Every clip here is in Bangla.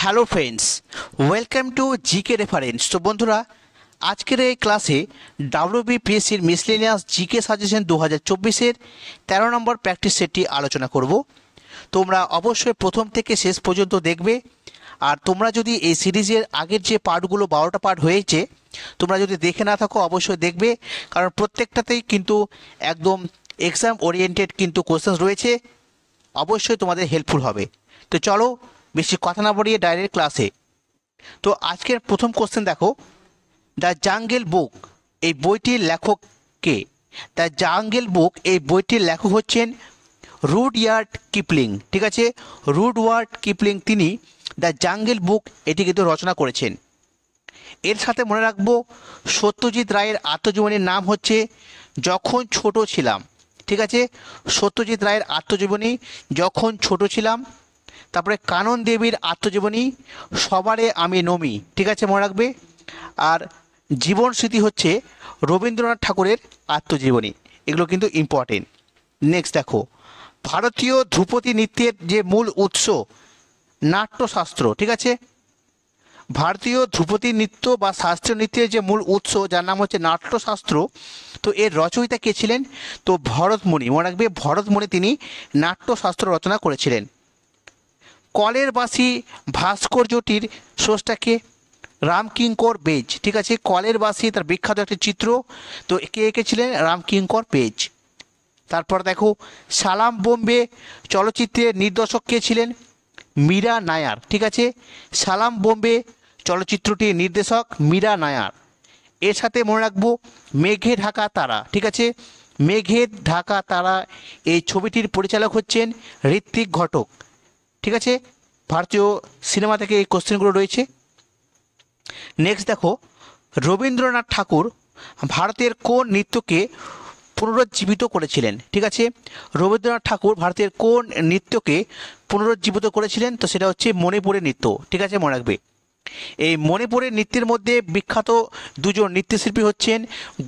Hello friends, welcome to GK reference. তো বন্ধুরা, আজকের এই ক্লাসে ডাব্লিউবিপিএসসির মিসলেনিয়াস জিকে সাজেশন 2024-এর 13 নম্বর প্র্যাকটিস সেটটি আলোচনা করব। তোমরা অবশ্যই প্রথম থেকে শেষ পর্যন্ত দেখবে। আর তোমরা যদি এই সিরিজের আগের যে পার্টগুলো 12টা পার্ট হয়েছে তোমরা যদি দেখে না থাকো অবশ্যই দেখবে, কারণ প্রত্যেকটাতেই কিন্তু একদম এক্সাম ওরিয়েন্টেড কিন্তু কোশ্চেন রয়েছে, অবশ্যই তোমাদের হেল্পফুল হবে। তো চলো বেশি কথা না বাড়িয়ে ডাইরেক্ট ক্লাসে। তো আজকের প্রথম কোশ্চেন দেখো, দ্য জাঙ্গল বুক এই বইটির লেখক কে? দ্য জাঙ্গল বুক এই বইটির লেখক হচ্ছেন রুডইয়ার্ড কিপলিং। ঠিক আছে, রুডওয়ার্ড কিপলিং তিনি দ্য জাঙ্গল বুক এটি কিন্তু রচনা করেছেন। এর সাথে মনে রাখবো সত্যজিৎ রায়ের আত্মজীবনীর নাম হচ্ছে যখন ছোট ছিলাম। ঠিক আছে, সত্যজিৎ রায়ের আত্মজীবনী যখন ছোট ছিলাম। তারপরে কানন দেবীর আত্মজীবনী সবারে আমি নমি। ঠিক আছে, মনে রাখবে। আর জীবন স্মৃতি হচ্ছে রবীন্দ্রনাথ ঠাকুরের আত্মজীবনী। এগুলো কিন্তু ইম্পর্টেন্ট। নেক্সট দেখো, ভারতীয় ধ্রুপদী নৃত্যের যে মূল উৎস নাট্যশাস্ত্র। ঠিক আছে, ভারতীয় ধ্রুপদী নৃত্য বা শাস্ত্রীয় নৃত্যের যে মূল উৎস যার নাম হচ্ছে নাট্যশাস্ত্র, তো এর রচয়িতা কে ছিলেন? তো ভরতমুনি। মনে রাখবে ভরতমুনি তিনি নাট্যশাস্ত্র রচনা করেছিলেন। কলের বাসি ভাস্কর্যটির স্রষ্টাকে রামকিঙ্কর বেজ। ঠিক আছে, কলের বাসি তার বিখ্যাত একটি চিত্র, তো কে এঁকেছিলেন? রামকিঙ্কর বেজ। তারপর দেখো, সালাম বোম্বে চলচ্চিত্রের নির্দেশক কে ছিলেন? মীরা নায়ার। ঠিক আছে, সালাম বোম্বে চলচ্চিত্রটির নির্দেশক মীরা নায়ার। এর সাথে মনে রাখবো মেঘে ঢাকা তারা। ঠিক আছে, মেঘে ঢাকা তারা এই ছবিটির পরিচালক হচ্ছেন ঋত্বিক ঘটক। ঠিক আছে, ভারতীয় সিনেমা থেকে এই কোশ্চেনগুলো রয়েছে। নেক্সট দেখো, রবীন্দ্রনাথ ঠাকুর ভারতের কোন নৃত্যকে পুনরুজ্জীবিত করেছিলেন? ঠিক আছে, রবীন্দ্রনাথ ঠাকুর ভারতের কোন নৃত্যকে পুনরুজ্জীবিত করেছিলেন? তো সেটা হচ্ছে মণিপুরের নৃত্য। ঠিক আছে, মনে রাখবে। এই মণিপুরের নৃত্যের মধ্যে বিখ্যাত দুজন নৃত্যশিল্পী হচ্ছেন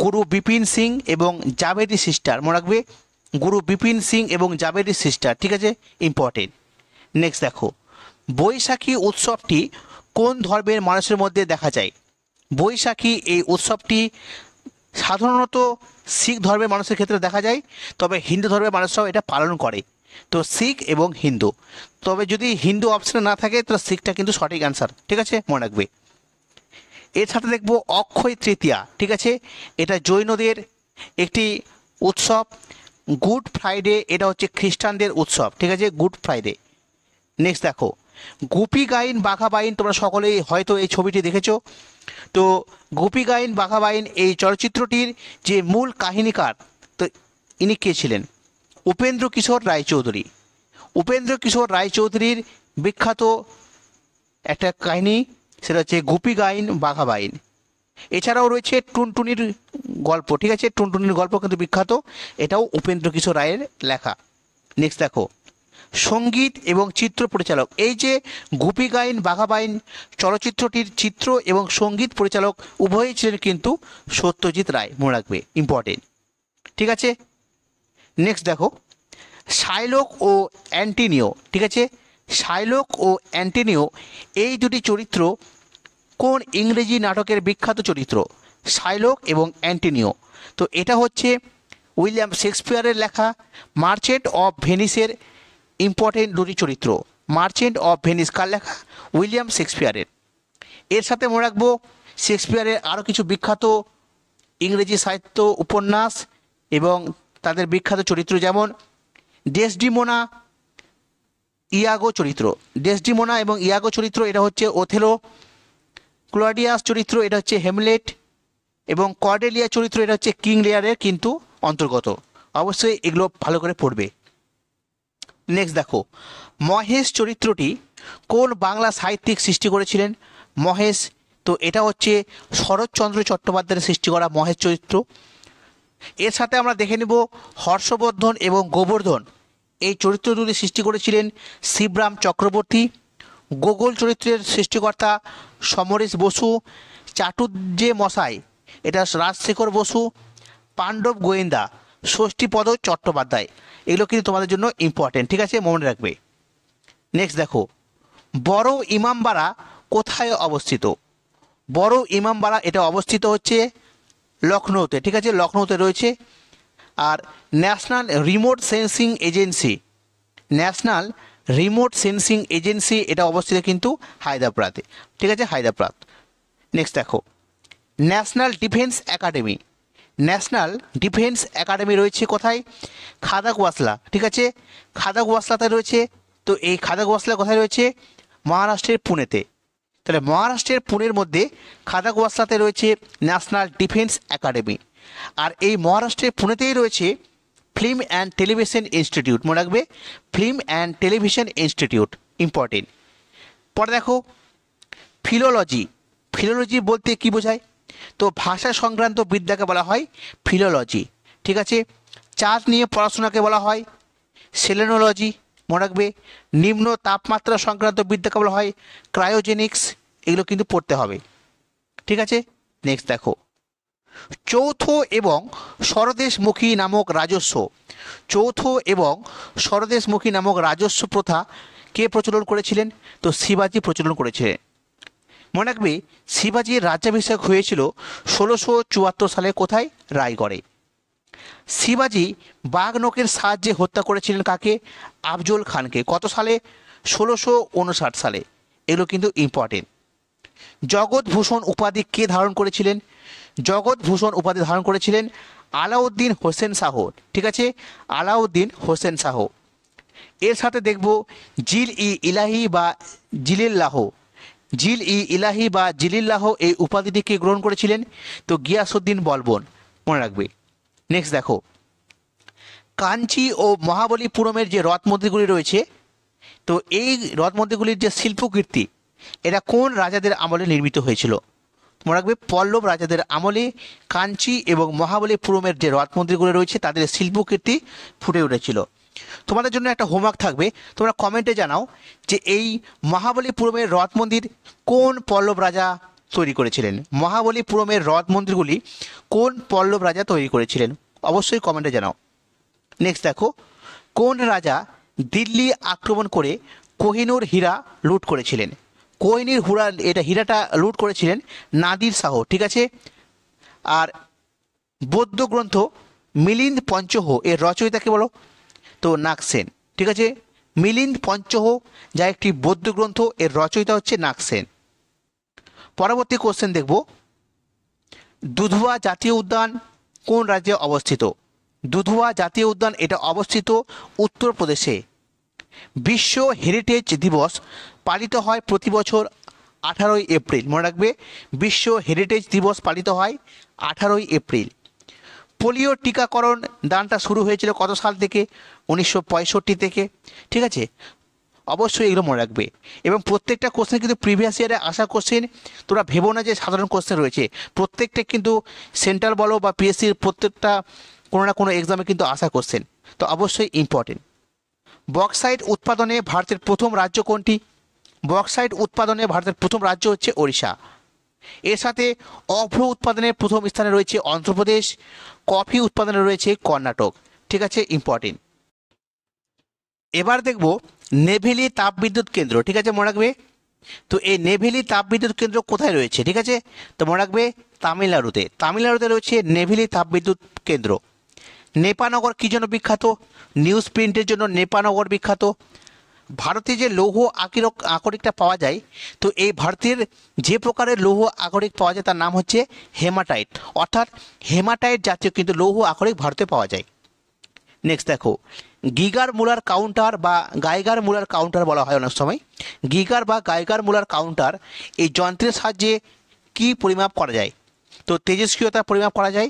গুরু বিপিন সিং এবং জাভেরি সিস্টার। মনে রাখবে, গুরু বিপিন সিং এবং জাভেরি সিস্টার। ঠিক আছে, ইম্পর্টেন্ট। নেক্সট দেখো, বৈশাখী উৎসবটি কোন ধর্মের মানুষের মধ্যে দেখা যায়? বৈশাখী এই উৎসবটি সাধারণত শিখ ধর্মের মানুষের ক্ষেত্রে দেখা যায়, তবে হিন্দু ধর্মের মানুষরাও এটা পালন করে। তো শিখ এবং হিন্দু, তবে যদি হিন্দু অপশানে না থাকে তো শিখটা কিন্তু সঠিক অ্যান্সার। ঠিক আছে, মনে রাখবে। এর সাথে দেখবো অক্ষয় তৃতীয়া। ঠিক আছে, এটা জৈনদের একটি উৎসব। গুড ফ্রাইডে এটা হচ্ছে খ্রিস্টানদের উৎসব। ঠিক আছে, গুড ফ্রাইডে। নেক্সট দেখো, গুপি গাইন বাঘা বাইন, তোমরা সকলেই হয়তো এই ছবিটি দেখেছো। তো গুপি গাইন বাঘা বাইন এই চলচ্চিত্রটির যে মূল কাহিনীকার, তো ইনি কে ছিলেন? উপেন্দ্র কিশোর রায়চৌধুরী। উপেন্দ্র কিশোর রায়চৌধুরীর বিখ্যাত একটা কাহিনী, সেটা হচ্ছে গুপি গাইন বাঘা বাইন। এছাড়াও রয়েছে টুনটুনির গল্প। ঠিক আছে, টুনটুনির গল্প কিন্তু বিখ্যাত, এটাও উপেন্দ্র কিশোর রায়ের লেখা। নেক্সট দেখো, সঙ্গীত এবং চিত্র পরিচালক। এই যে গুপি গাইন বাঘা বাইন চলচ্চিত্রটির চিত্র এবং সঙ্গীত পরিচালক উভয়ই ছিলেন কিন্তু সত্যজিৎ রায়। মনে রাখবে, ইম্পর্টেন্ট। ঠিক আছে, নেক্সট দেখো, শাইলক ও অ্যান্টিনিও। ঠিক আছে, শাইলক ও অ্যান্টিনিও এই দুটি চরিত্র কোন ইংরেজি নাটকের বিখ্যাত চরিত্র? শাইলক এবং অ্যান্টিনিও, তো এটা হচ্ছে উইলিয়াম শেক্সপিয়ারের লেখা মার্চেন্ট অফ ভেনিসের ইম্পর্টেন্ট দুটি চরিত্র। মার্চেন্ট অফ ভেনিস কার লেখা? উইলিয়াম শেক্সপিয়ারের। এর সাথে মনে রাখবো শেক্সপিয়ারের আরও কিছু বিখ্যাত ইংরেজি সাহিত্য উপন্যাস এবং তাদের বিখ্যাত চরিত্র, যেমন ডেসডিমোনা, ইয়াগো চরিত্র। ডেসডিমোনা এবং ইয়াগো চরিত্র এটা হচ্ছে ওথেলো। ক্লডিয়াস চরিত্র এটা হচ্ছে হেমলেট, এবং কর্ডেলিয়া চরিত্র এটা হচ্ছে কিং লিয়ারের কিন্তু অন্তর্গত। অবশ্যই এগুলো ভালো করে পড়বে। নেক্সট দেখো, মহেশ চরিত্রটি কোন বাংলা সাহিত্যিক সৃষ্টি করেছিলেন? মহেশ, তো এটা হচ্ছে শরৎচন্দ্র চট্টোপাধ্যায়ের সৃষ্টি করা মহেশ চরিত্র। এর সাথে আমরা দেখে নেব হর্ষবর্ধন এবং গোবর্ধন এই চরিত্র দুটি সৃষ্টি করেছিলেন শিবরাম চক্রবর্তী। গোগল চরিত্রের সৃষ্টিকর্তা সমরেশ বসু। চাটুর্যে মশাই এটা রাজশেখর বসু। পাণ্ডব গোয়েন্দা ষষ্ঠীপদ চট্টোপাধ্যায়। এগুলো কিন্তু তোমাদের জন্য ইম্পর্টেন্ট। ঠিক আছে, মনে রাখবে। নেক্সট দেখো, বড় ইমামবাড়া কোথায় অবস্থিত? বড় ইমামবাড়া এটা অবস্থিত হচ্ছে লখনৌতে, ঠিক আছে, লখনৌতে রয়েছে। আর national remote sensing agency, national remote sensing agency এটা অবস্থিত কিন্তু হায়দ্রাবাদে, ঠিক আছে, হায়দ্রাবাদ। নেক্সট দেখো, national defence academy, national defence academy রয়েছে কোথায়? খাদাগওয়াসলা, ঠিক আছে, খাদাগওয়াসলাতে রয়েছে। তো এই খাদাগওয়াসলা কোথায় রয়েছে? মহারাষ্ট্রের পুনেতে। তাহলে মহারাষ্ট্রের পুনের মধ্যে খাদাগওয়াসলাতে রয়েছে ন্যাশনাল ডিফেন্স একাডেমি। আর এই মহারাষ্ট্রের পুনেতেই রয়েছে ফিল্ম অ্যান্ড টেলিভিশন ইনস্টিটিউট, মনে রাখবে, film and television institute, important. পরে দেখো ফিলোলজি, ফিলোলজি বলতে কি বোঝায়? তো ভাষা সংক্রান্ত বিদ্যাকে বলা হয় ফিলোলজি, ঠিক আছে। চাঁদ নিয়ে পড়াশোনাকে বলা হয় সেলেনোলজি, মনে রাখবে। নিম্ন তাপমাত্রা সংক্রান্ত বিদ্যাকে বলা হয় ক্রায়োজেনিক্স, এগুলো কিন্তু পড়তে হবে, ঠিক আছে। নেক্সট দেখো, চৌথ এবং স্বরদেশমুখী নামক রাজস্ব, চৌথ এবং স্বরদেশমুখী নামক রাজস্ব প্রথা কে প্রচলন করেছিলেন? তো শিবাজি প্রচলন করেছিলেন। মনে রাখবে শিবাজির রাজ্যাভিষেক হয়েছিল 1674 সালে, কোথায়? রায়গড়ে। শিবাজি বাঘনখের সাহায্যে হত্যা করেছিলেন কাকে? আফজল খানকে। কত সালে? 1659 সালে। এগুলো কিন্তু ইম্পর্টেন্ট। জগৎভূষণ উপাধি কে ধারণ করেছিলেন? জগৎভূষণ উপাধি ধারণ করেছিলেন আলাউদ্দিন হোসেন শাহ, ঠিক আছে, আলাউদ্দিন হোসেন শাহ। এর সাথে দেখব জিল ই ইলাহি বা জিলিল্লাহ, জিল ই ইলাহি বা জিলিল্লাহ এই উপাধিটিকে গ্রহণ করেছিলেন তো গিয়াসউদ্দিন বলবন, মনে রাখবে। নেক্সট দেখো, কাঞ্চি ও মহাবলীপুরমের যে রথ মন্দিরগুলি রয়েছে, তো এই রথ মন্দিরগুলির যে শিল্পকীর্তি এটা কোন রাজাদের আমলে নির্মিত হয়েছিল? মনে রাখবে পল্লব রাজাদের আমলে কাঞ্চি এবং মহাবলীপুরমের যে রথ মন্দিরগুলি রয়েছে তাদের শিল্পকীর্তি ফুটে উঠেছিল। তোমাদের জন্য একটা হোমওয়ার্ক থাকবে, তোমরা কমেন্টে জানাও যে এই মহাবলীপুরমের রথ মন্দির কোন পল্লব রাজা তৈরি করেছিলেন? মহাবলীপুরমের রথ মন্দিরগুলি কোন পল্লব রাজা তৈরি করেছিলেন? অবশ্যই কমেন্টে জানাও। নেক্সট দেখো, কোন রাজা দিল্লি আক্রমণ করে কোহিনূর হীরা লুট করেছিলেন? কোহিনূর হীরাটা লুট করেছিলেন নাদির শাহ, ঠিক আছে। আর বৌদ্ধ গ্রন্থ মিলিন্দ পঞ্চহ এর রচয়িতাকে বলো? তো নাগসেন, ঠিক আছে। মিলিন্দ পঞ্চহ যা একটি বৌদ্ধ গ্রন্থ, এর রচয়িতা হচ্ছে নাগসেন। পরবর্তী কোশ্চেন দেখব, দুধওয়া জাতীয় উদ্যান কোন রাজ্যে অবস্থিত? দুধওয়া জাতীয় উদ্যান এটা অবস্থিত উত্তরপ্রদেশে। বিশ্ব হেরিটেজ দিবস পালিত হয় প্রতি বছর 18ই এপ্রিল, মনে রাখবে, বিশ্ব হেরিটেজ দিবস পালিত হয় 18ই এপ্রিল। পোলিও টিকাকরণ দানটা শুরু হয়েছিল কত সাল থেকে? 1965 থেকে, ঠিক আছে। অবশ্যই এগুলো মনে রাখবে। এবং প্রত্যেকটা কোশ্চেন কিন্তু প্রিভিয়াস ইয়ারে আসা কোশ্চেন, তোরা ভেবো না যে সাধারণ কোশ্চেন রয়েছে, প্রত্যেকটা কিন্তু সেন্ট্রাল বলো বা পিএসসির প্রত্যেকটা কোনো না কোনো এক্সামে কিন্তু আসা কোশ্চেন, তো অবশ্যই ইম্পর্টেন্ট। বক্সাইট উৎপাদনে ভারতের প্রথম রাজ্য কোনটি? বক্সাইট উৎপাদনে ভারতের প্রথম রাজ্য হচ্ছে ওড়িশা। এর সাথে অভ্র উৎপাদনে প্রথম স্থানে রয়েছে অন্ধ্রপ্রদেশ, কফি উৎপাদনে রয়েছে কর্ণাটক, ঠিক আছে, ইম্পর্টেন্ট। এবার দেখব নেভেলি তাপবিদ্যুৎ কেন্দ্র, ঠিক আছে, মনে রাখবে। তো এই নেভেলি তাপবিদ্যুৎ কেন্দ্র কোথায় রয়েছে? ঠিক আছে, তো মনে রাখবে তামিলনাড়ুতে। তামিলনাড়ুতে রয়েছে নেভেলি তাপবিদ্যুৎ কেন্দ্র। নেপানগর কী জন্য বিখ্যাত? নিউজ প্রিন্টের জন্য নেপানগর বিখ্যাত। ভারতে যে লৌহ আকরিকটা পাওয়া যায়, তো এই ভারতের যে প্রকারের লৌহ আকরিক পাওয়া যায় তার নাম হচ্ছে হেমাটাইট, অর্থাৎ হেমাটাইট জাতীয় কিন্তু লৌহ আকরিক ভারতে পাওয়া যায়। নেক্সট দেখো, গিগার মুলার কাউন্টার বা গাইগার মুলার কাউন্টার বলা হয় অনেক সময়। গিগার বা গাইগার মুলার কাউন্টার এই যন্ত্রের সাহায্যে কি পরিমাপ করা যায়? তো তেজস্ক্রিয়তা পরিমাপ করা যায়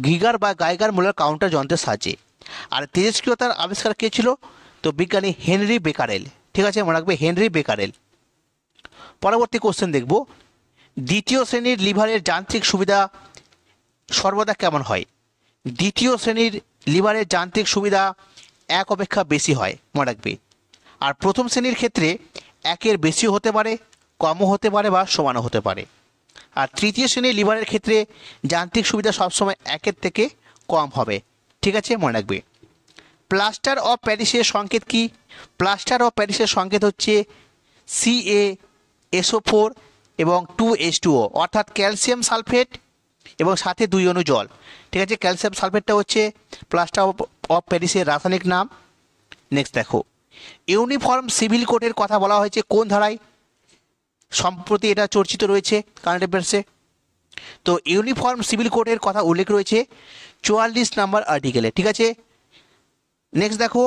গিগার বা গাইগার মুলার কাউন্টার যন্ত্রের সাহায্যে। আর তেজস্ক্রিয়তার আবিষ্কার কে ছিল? তো বিজ্ঞানী হেনরি বেকারেল, ঠিক আছে, মনে রাখবে হেনরি বেকারেল। পরবর্তী কোশ্চেন দেখব, দ্বিতীয় শ্রেণীর লিভারের যান্ত্রিক সুবিধা সর্বদা কেমন হয়? দ্বিতীয় শ্রেণীর লিভারের যান্ত্রিক সুবিধা 1 অপেক্ষা বেশি হয়, মনে রাখবে। আর প্রথম শ্রেণীর ক্ষেত্রে 1-এর বেশিও হতে পারে, কমও হতে পারে বা সমানও হতে পারে। আর তৃতীয় শ্রেণীর লিভারের ক্ষেত্রে যান্ত্রিক সুবিধা সবসময় 1-এর থেকে কম হবে, ঠিক আছে, মনে রাখবে। প্লাস্টার অফ প্যারিসের সংকেত কি? প্লাস্টার অফ প্যারিসের সংকেত হচ্ছে CaSO4 এবং 2H2O, অর্থাৎ ক্যালসিয়াম সালফেট এবং সাথে 2 অণু জল। ঠিক আছে, ক্যালসিয়াম সালফেটটা হচ্ছে প্লাস্টার অফ প্যারিসের রাসায়নিক নাম। নেক্সট দেখো, ইউনিফর্ম সিভিল কোডের কথা বলা হয়েছে কোন ধারায়? সম্প্রতি এটা চর্চিত রয়েছে কারেন্ট অ্যাফেয়ার্সে। তো ইউনিফর্ম সিভিল কোডের কথা উল্লেখ রয়েছে 44 নম্বর আর্টিকেলে। ঠিক আছে, নেক্সট দেখো,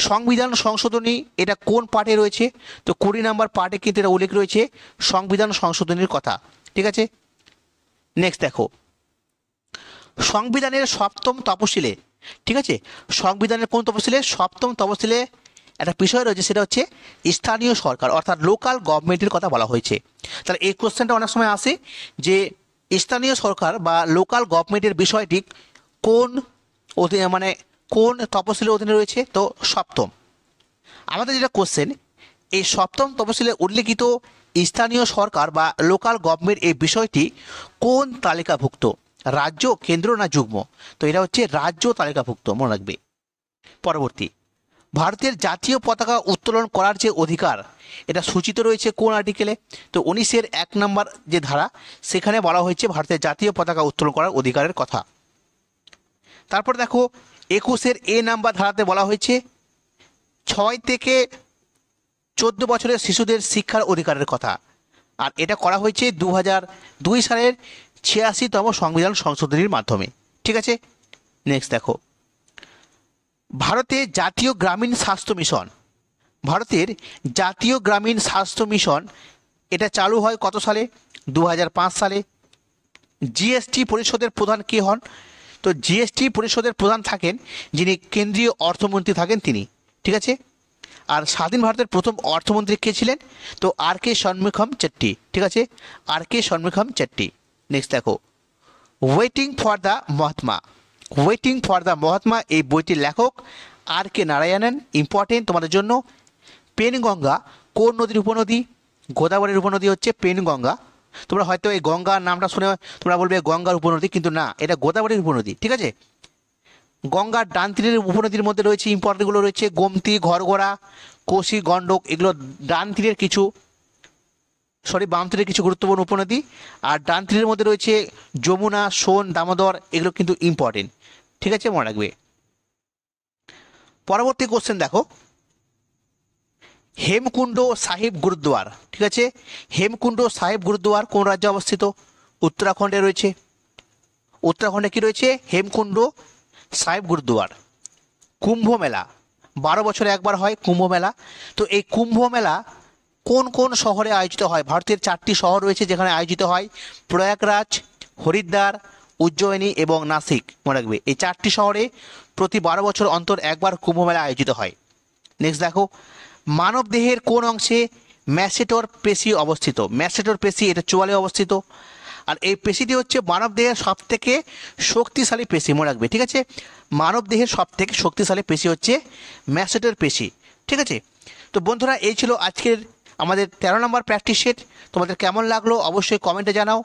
সংবিধান সংশোধনী এটা কোন পার্টে রয়েছে? তো 20 নম্বর পার্টে কিন্তু এটা উল্লেখ রয়েছে সংবিধান সংশোধনীর কথা। ঠিক আছে, নেক্সট দেখো, সংবিধানের 7ম তফসিলে, ঠিক আছে, সংবিধানের কোন তফসিলে? 7ম তফসিলে একটা বিষয় রয়েছে, সেটা হচ্ছে স্থানীয় সরকার অর্থাৎ লোকাল গভর্নমেন্টের কথা বলা হয়েছে। তাহলে এই কোশ্চেনটা অনেক সময় আসে যে স্থানীয় সরকার বা লোকাল গভর্নমেন্টের বিষয়টি কোন মানে কোন তফসিলের অধীনে রয়েছে? তো 7ম। আমাদের যেটা কোশ্চেন, এই 7ম তফসিলে উল্লেখিত স্থানীয় সরকার বা লোকাল গভর্নমেন্ট এই বিষয়টি কোন তালিকাভুক্ত? রাজ্য, কেন্দ্র না যুগ্ম? তো এটা হচ্ছে রাজ্য তালিকাভুক্ত, মনে রাখবে। পরবর্তী, ভারতের জাতীয় পতাকা উত্তোলন করার যে অধিকার এটা সূচিত রয়েছে কোন আর্টিকেলে? তো 19-এর 1 নম্বর যে ধারা, সেখানে বলা হয়েছে ভারতের জাতীয় পতাকা উত্তোলন করার অধিকারের কথা। তারপর দেখো, 21-এর A নাম্বার ধারাতে বলা হয়েছে 6 থেকে 14 বছরের শিশুদের শিক্ষার অধিকারের কথা। আর এটা করা হয়েছে 2002 সালের 86তম সংবিধান সংশোধনীর মাধ্যমে। ঠিক আছে, নেক্সট দেখো, ভারতের জাতীয় গ্রামীণ স্বাস্থ্য মিশন, ভারতের জাতীয় গ্রামীণ স্বাস্থ্য মিশন এটা চালু হয় কত সালে? 2005 সালে। জিএসটি পরিষদের প্রধান কে হন? তো জিএসটি পরিষদের প্রধান থাকেন যিনি কেন্দ্রীয় অর্থমন্ত্রী থাকেন তিনি। ঠিক আছে, আর স্বাধীন ভারতের প্রথম অর্থমন্ত্রী কে ছিলেন? তো R.K. ষণ্মুখম চেট্টি। ঠিক আছে, R.K. ষণ্মুখম চেট্টি। নেক্সট দেখো, waiting for the Mahatma, waiting for the Mahatma এই বইটির লেখক R.K. নারায়ণন। ইম্পর্টেন্ট তোমাদের জন্য। পেনগঙ্গা কোন নদীর উপনদী? গোদাবরীর উপনদী হচ্ছে পেনগঙ্গা। তোমরা হয়তো এই গঙ্গার নামটা শুনে তোমরা বলবে গঙ্গার উপনদী, কিন্তু না, এটা গোদাবরীর উপনদী। ঠিক আছে, গঙ্গার ডান তীরের উপনদীর মধ্যে রয়েছে ইম্পর্টেন্টগুলো রয়েছে গোমতী, ঘরঘরা, কোশি, গণ্ডক, এগুলো ডান তীরের কিছু, বাম তীরের কিছু গুরুত্বপূর্ণ উপনদী। আর ডান তীরের মধ্যে রয়েছে যমুনা, সোন, দামোদর, এগুলো কিন্তু ইম্পর্টেন্ট। ঠিক আছে, মনে রাখবে। পরবর্তী কোশ্চেন দেখো, হেমকুণ্ড সাহিব গুরুদ্বার। ঠিক আছে, হেমকুণ্ড সাহিব গুরুদ্বার কোন রাজ্যে অবস্থিত? উত্তরাখণ্ডে রয়েছে। উত্তরাখণ্ডে কি রয়েছে? হেমকুণ্ড সাহিব গুরুদ্বার। কুম্ভ মেলা 12 বছরে একবার হয় কুম্ভ মেলা। তো এই কুম্ভ মেলা কোন কোন শহরে আয়োজিত হয়? ভারতের 4টি শহর রয়েছে যেখানে আয়োজিত হয়, প্রয়াগরাজ, হরিদ্বার, উজ্জয়িনী এবং নাসিক। মনে রাখবে, এই 4টি শহরে প্রতি 12 বছর অন্তর একবার কুম্ভ মেলা আয়োজিত হয়। নেক্সট দেখো, মানব দেহের কোন অংশে ম্যাসেটর পেশি অবস্থিত? ম্যাসেটর পেশি এটা চোয়ালে অবস্থিত। আর এই পেশিটি হচ্ছে মানব দেহের সবথেকে শক্তিশালী পেশি, মনে রাখবে। ঠিক আছে, মানব দেহের সবথেকে শক্তিশালী পেশি হচ্ছে ম্যাসেটর পেশি। ঠিক আছে, তো বন্ধুরা এই ছিল আজকের আমাদের 13 নম্বর প্র্যাকটিস সেট। তোমাদের কেমন লাগলো অবশ্যই কমেন্টে জানাও।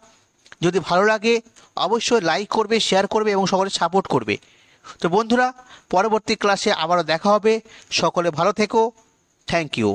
যদি ভালো লাগে অবশ্যই লাইক করবে, শেয়ার করবে এবং সকলে সাপোর্ট করবে। তো বন্ধুরা, পরবর্তী ক্লাসে আবারও দেখা হবে। সকলে ভালো থেকো। Thank you.